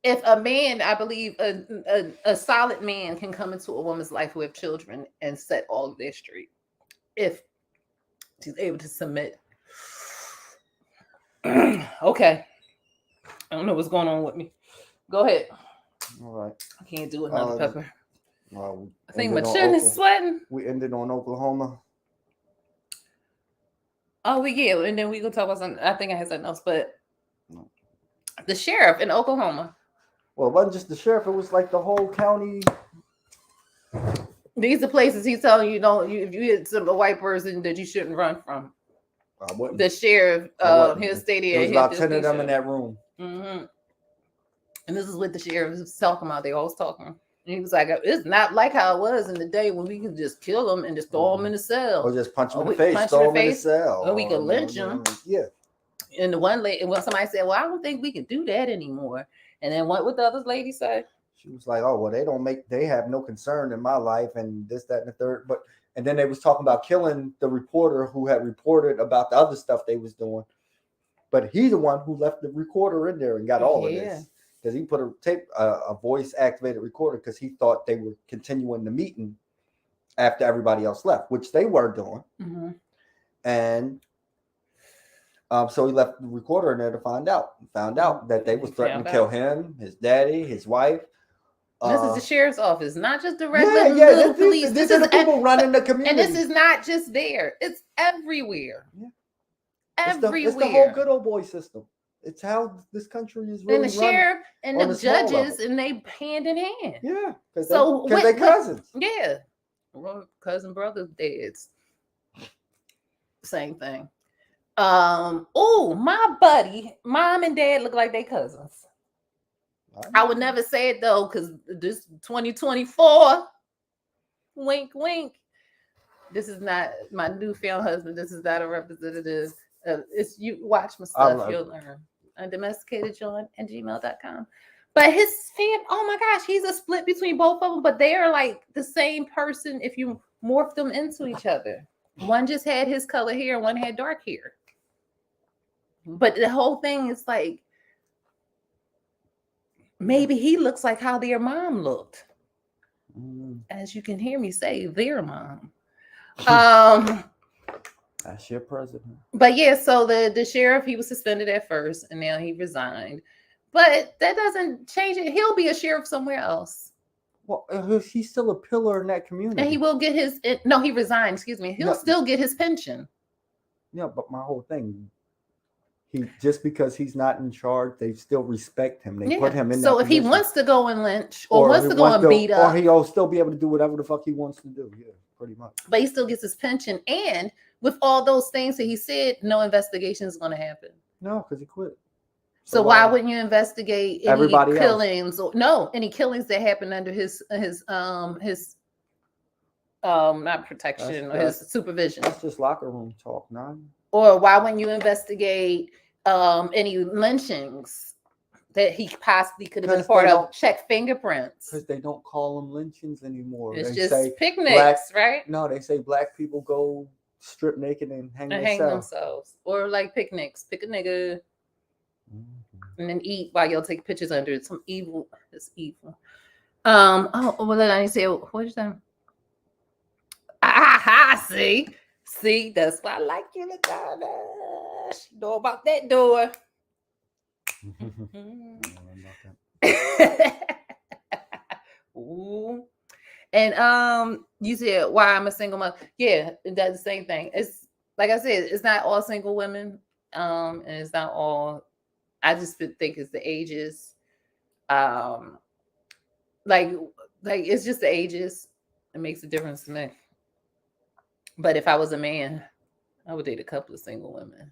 if a man, I believe a solid man can come into a woman's life with children and set all of their straight. If she's able to submit. Okay. I don't know what's going on with me. Go ahead. All right. I can't do another pepper. I think my chin is sweating. We ended on Oklahoma. Oh, yeah, and then we gonna talk about something. I think I had something else, but the sheriff in Oklahoma. Well, it wasn't just the sheriff; it was like the whole county. These are places he's telling you if you hit a white person that you shouldn't run from. The sheriff, he'll stay there. There was about 10 of them in that room. Mm-hmm. And this is what the sheriff was talking about. They always talking. And he was like, it's not like how it was in the day when we could just kill them and just throw them in the cell. Or just punch them in the face, throw them in the cell. Or we could lynch them. Yeah. And the one lady, when somebody said, well, I don't think we can do that anymore. And then what would the other lady say? She was like, oh, well, they have no concern in my life and this, that, and the third. And then they was talking about killing the reporter who had reported about the other stuff they was doing. But he's the one who left the recorder in there and got all of this. Because he put a voice activated recorder because he thought they were continuing the meeting after everybody else left, which they were doing. Mm-hmm. And so he left the recorder in there to find out. He found out that they was threatening to kill him, his daddy, his wife. This is the sheriff's office, not just the regular police. This is the people running the community. And this is not just there. It's everywhere. Yeah. Everywhere. It's the whole good old boy system. It's how this country is really. And the sheriff and the judges, and they hand in hand. Yeah, because they're cousins. Yeah, cousin, brother, dads. Same thing. Oh, my buddy, mom and dad look like they cousins. I would never say it though, because this 2024. Wink, wink. This is not my newfound husband. This is not a representative. It's you watch my stuff, you'll learn. Undomesticatedjohn@gmail.com. But his fan, oh my gosh, he's a split between both of them, but they are like the same person if you morph them into each other. One just had his color hair, and one had dark hair. But the whole thing is like, maybe he looks like how their mom looked. As you can hear me say, their mom. That's your president. But yeah, so the sheriff, he was suspended at first, and now he resigned. But that doesn't change it. He'll be a sheriff somewhere else. Well, he's still a pillar in that community. And he will get his, he resigned, excuse me. He'll still get his pension. Yeah, but my whole thing, just because he's not in charge, they still respect him. They put him in. So if he wants to go and lynch or wants to go and beat up, or he'll still be able to do whatever the fuck he wants to do. Yeah, pretty much. But he still gets his pension, and with all those things that he said, no investigation is going to happen. No, because he quit. So why wouldn't you investigate any killings or any killings that happened under his not protection or his supervision? That's just locker room talk, man. Or why wouldn't you investigate any lynchings that he possibly could have been a part of? Check fingerprints. Because they don't call them lynchings anymore. It's just picnics, right? No, they say black people go strip naked and hang themselves. Or like picnics. Pick a nigga. And then eat while y'all take pictures under it. Some evil. It's evil. Well, then I say, what did you say? See, that's why I like you, Ladonna. She know about that door. Ooh. And you said why I'm a single mother. Yeah, it does the same thing. It's like I said, it's not all single women. And it's not all. I just think it's the ages. Like it's just the ages. It makes a difference to me. But if I was a man, I would date a couple of single women.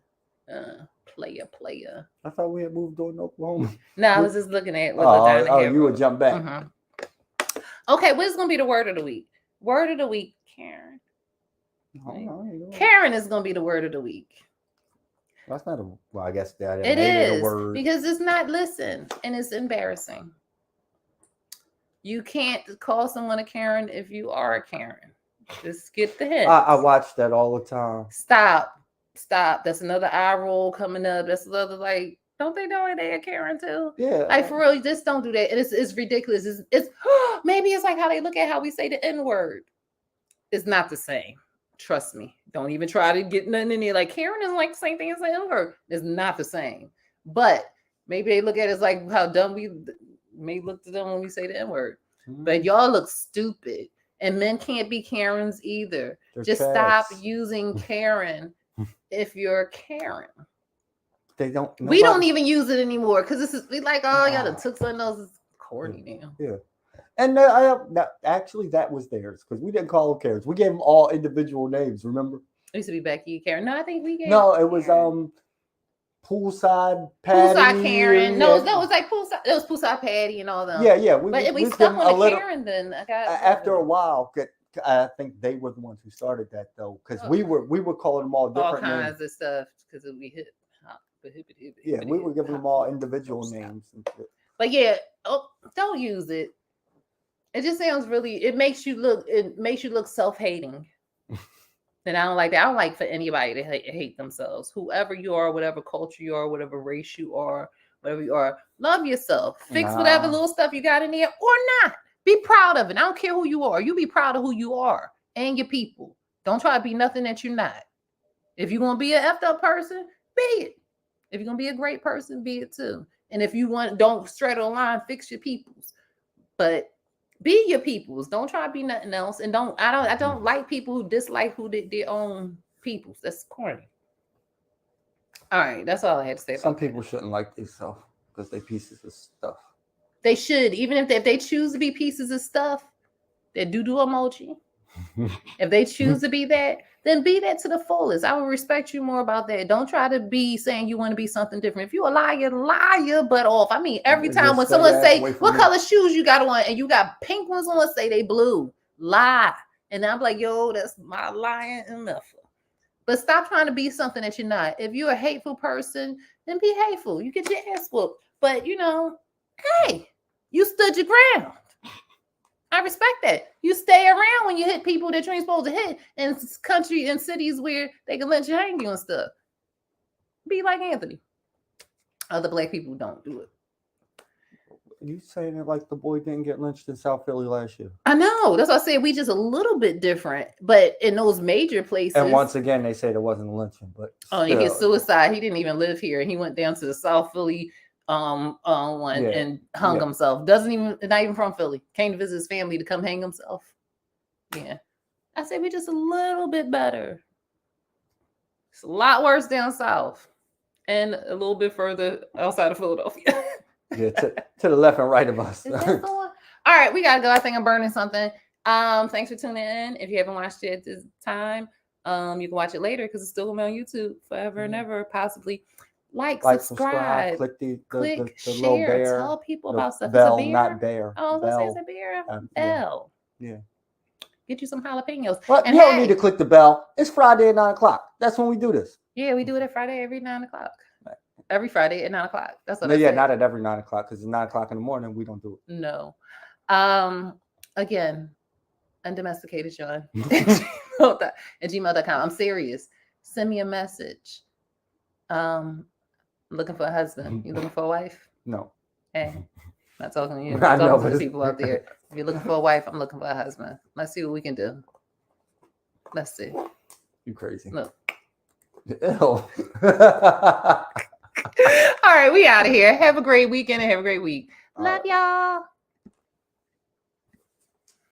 Player. I thought we had moved on to Oklahoma. No, I was just looking at what the Diamond Head you would wrote. jump back. Mm-hmm. Okay, what's gonna be the word of the week? Word of the week, Karen. Karen is gonna be the word of the week. That's not a. Well, I guess that it made is it a word because it's not listen, and it's embarrassing. You can't call someone a Karen if you are a Karen. Just get the hint. I watch that all the time. Stop. That's another eye roll coming up. That's another like. Don't they know they a Karen too? Yeah. Like for real, just don't do that. It's ridiculous. It's maybe it's like how they look at how we say the N-word. It's not the same. Trust me. Don't even try to get nothing in there. Like Karen is like the same thing as the N-word. It's not the same. But maybe they look at it as like how dumb we may look to them when we say the N-word. But y'all look stupid. And men can't be Karens either. Just stop using Karen if you're Karen. They don't. We don't even use it anymore because this is we like, oh, y'all done took something else. It's corny now. Yeah. And actually, that was theirs because we didn't call them Karens. We gave them all individual names. Remember? It used to be Becky Karen. No, I think we gave. No, it was Poolside Patty. Poolside Karen. No, it was like Poolside. It was Poolside Patty and all them. Yeah. But we stuck on the Karen then. After a while, I think they were the ones who started that though, because we were calling them all different all kinds names. of stuff because we hit. Yeah, we were giving them all individual names and shit. But yeah, don't use it. It just sounds really. It makes you look self-hating. And I don't like that. I don't like for anybody to hate themselves. Whoever you are, whatever culture you are, whatever race you are, whatever you are, love yourself. Fix whatever little stuff you got in there or not. Be proud of it. I don't care who you are. You be proud of who you are and your people. Don't try to be nothing that you're not. If you're going to be an effed up person, be it. If you're going to be a great person, be it too. And if you don't straddle the line, fix your peoples. But be your peoples. Don't try to be nothing else. And I don't like people who dislike who their own peoples. That's corny. All right, that's all I had to say. Some people shouldn't like themselves because they pieces of stuff. They should, even if they choose to be pieces of stuff. They do emoji. If they choose to be that, then be that to the fullest. I will respect you more about that. Don't try to be saying you want to be something different. If you a liar, lie your butt off. I mean, every time when someone say, what color shoes you got on? And you got pink ones on, say they blue. Lie. And I'm like, yo, that's my lying enough. But stop trying to be something that you're not. If you're a hateful person, then be hateful. You get your ass whooped. But, hey, you stood your ground. I respect that. You stay around when you hit people that you ain't supposed to hit in country and cities where they can let you hang you and stuff. Be like Anthony. Other black people don't do it. You saying it like the boy didn't get lynched in South Philly last year? I know. That's why I said we just a little bit different. But in those major places. And once again, they say there wasn't a lynching. But he hit suicide. He didn't even live here. He went down to the South Philly and hung himself. Not even from Philly. Came to visit his family to come hang himself. Yeah. I say we're just a little bit better. It's a lot worse down south. And a little bit further outside of Philadelphia. Yeah, to the left and right of us. All right, we gotta go. I think I'm burning something. Thanks for tuning in. If you haven't watched it at this time, you can watch it later because it's still gonna be on YouTube forever and ever, possibly. Like, subscribe, click the share, little bear, tell people about stuff. Bell, it's a bear. not bear. Oh, it's a bear. Bell. Yeah. Get you some jalapenos. But you don't need to click the bell. It's Friday at 9:00. That's when we do this. Yeah, we do it at Friday every 9:00. Right. Every Friday at 9:00. That's what I said. Yeah, not at every 9:00 because it's 9:00 in the morning. We don't do it. No. Again, undomesticated John at gmail.com. I'm serious. Send me a message. Looking for a husband. You looking for a wife? No. Hey, not talking to you. I'm talking to the people out there. If you're looking for a wife, I'm looking for a husband. Let's see what we can do. Let's see. You crazy. Look. Ew. All right, we out of here. Have a great weekend and have a great week. Love y'all.